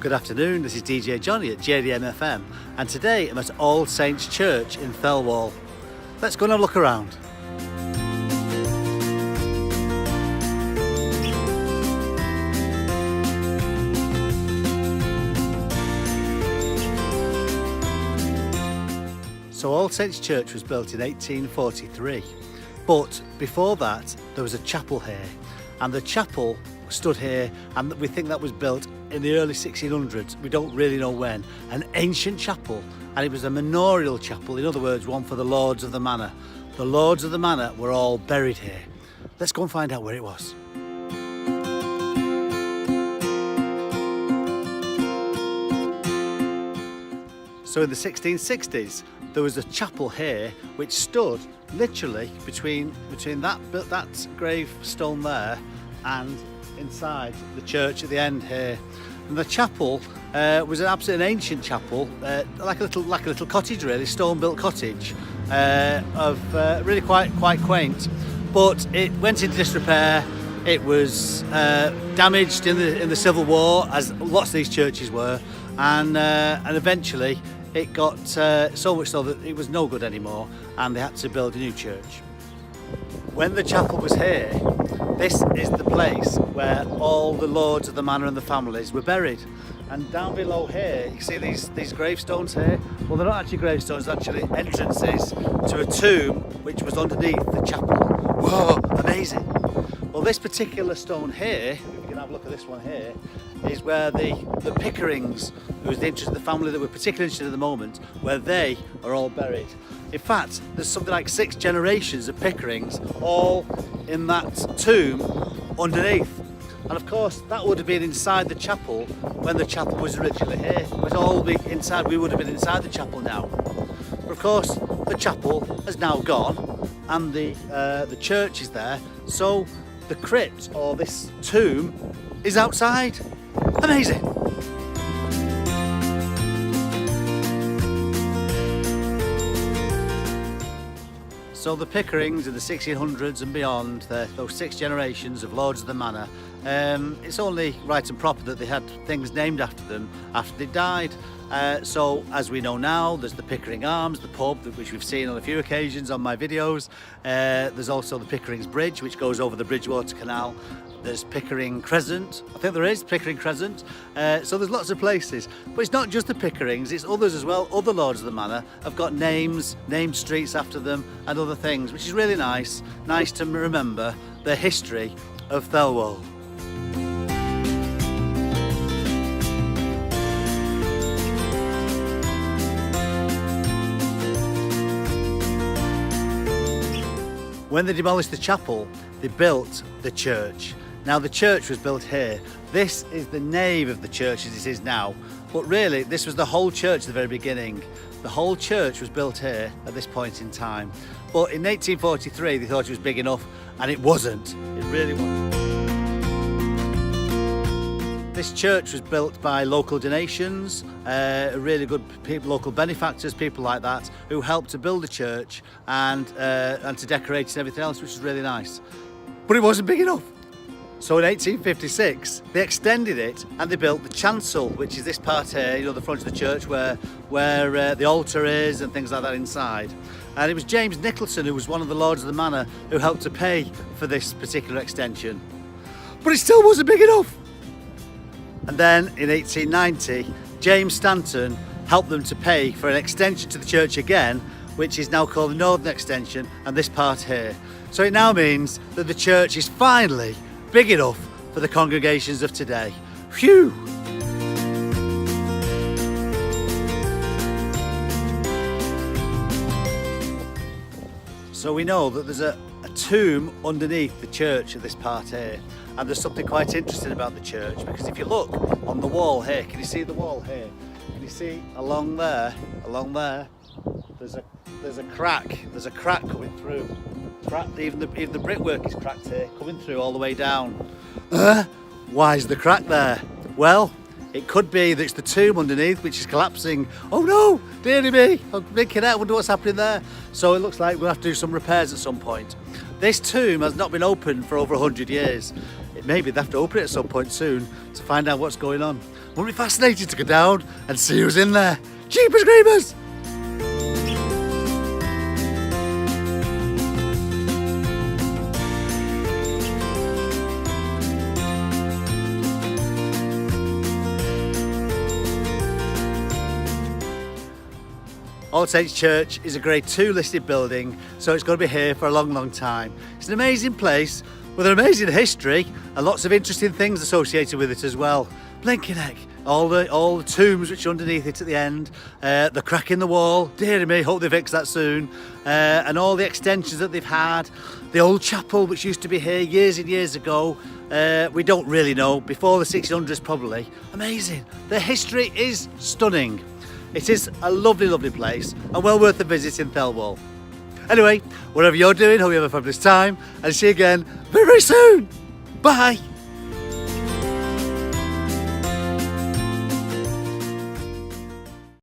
Good afternoon, this is DJJohnny at JDM FM, and today I'm at All Saints Church in Thelwall. Let's go and have a look around. So All Saints Church was built in 1843, but before that there was a chapel here, and the chapel stood here, and we think that was built in the early 1600s. We don't really know when. An ancient chapel, and it was a manorial chapel, in other words, one for the lords of the manor. The lords of the manor were all buried here. Let's go and find out where it was. So in the 1660s, there was a chapel here which stood literally between that gravestone there and inside the church at the end here. And the chapel was an absolutely ancient chapel, like a little cottage really, stone-built cottage, of really quite quaint. But it went into disrepair. It was damaged in the Civil War, as lots of these churches were, and eventually it got so much so that it was no good anymore, and they had to build a new church. When the chapel was here, this is the place where all the lords of the manor and the families were buried. And down below here, you see these gravestones here? Well, they're not actually gravestones, they're actually entrances to a tomb which was underneath the chapel. Whoa, amazing! Well, this particular stone here, if you can have a look at this one here, is where the Pickerings, who was the family that we're particularly interested in at the moment, where they are all buried. In fact, there's something like 6 generations of Pickerings all in that tomb underneath. And of course, that would have been inside the chapel when the chapel was originally here. It would all be inside, we would have been inside the chapel now. But of course, the chapel has now gone, and the church is there, so the crypt, or this tomb, is outside. Amazing! So the Pickerings in the 1600s and beyond, those 6 generations of lords of the manor, it's only right and proper that they had things named after them after they died. So as we know now, there's the Pickering Arms, the pub, which we've seen on a few occasions on my videos. There's also the Pickerings Bridge, which goes over the Bridgewater Canal. There's Pickering Crescent, I think there is, Pickering Crescent. So there's lots of places. But it's not just the Pickerings, it's others as well. Other lords of the manor have got names, named streets after them and other things, which is really nice. Nice to remember the history of Thelwall. When they demolished the chapel, they built the church. Now the church was built here. This is the nave of the church as it is now, but really this was the whole church at the very beginning. The whole church was built here at this point in time. But in 1843 they thought it was big enough, and it wasn't. It really wasn't. This church was built by local donations, really good people, local benefactors, people like that, who helped to build the church and to decorate it and everything else, which is really nice. But it wasn't big enough. So in 1856, they extended it and they built the chancel, which is this part here, you know, the front of the church where the altar is and things like that inside. And it was James Nicholson, who was one of the lords of the manor, who helped to pay for this particular extension. But it still wasn't big enough. And then in 1890, James Stanton helped them to pay for an extension to the church again, which is now called the Northern Extension, and this part here. So it now means that the church is finally big enough for the congregations of today. Phew! So we know that there's a tomb underneath the church at this part here, and there's something quite interesting about the church, because if you look on the wall here, can you see the wall here? Can you see along there, there's a crack coming through. Even the brickwork is cracked here, coming through all the way down. Why is the crack there? Well, it could be that it's the tomb underneath which is collapsing. Oh no, dearie me, I'm thinking out, I wonder what's happening there. So it looks like we'll have to do some repairs at some point. This tomb has not been opened for over 100 years. Maybe they have to open it at some point soon to find out what's going on. Won't it be fascinating to go down and see who's in there? Jeepers creepers! All Saints Church is a Grade 2 listed building, so it's going to be here for a long, long time. It's an amazing place with an amazing history and lots of interesting things associated with it as well. Blinking heck, all the tombs which are underneath it at the end, the crack in the wall, dear me, hope they fix that soon, and all the extensions that they've had, the old chapel which used to be here years and years ago, we don't really know, before the 1600s probably. Amazing, the history is stunning. It is a lovely, lovely place and well worth a visit in Thelwall. Anyway, whatever you're doing, hope you have a fabulous time and see you again very, very soon. Bye.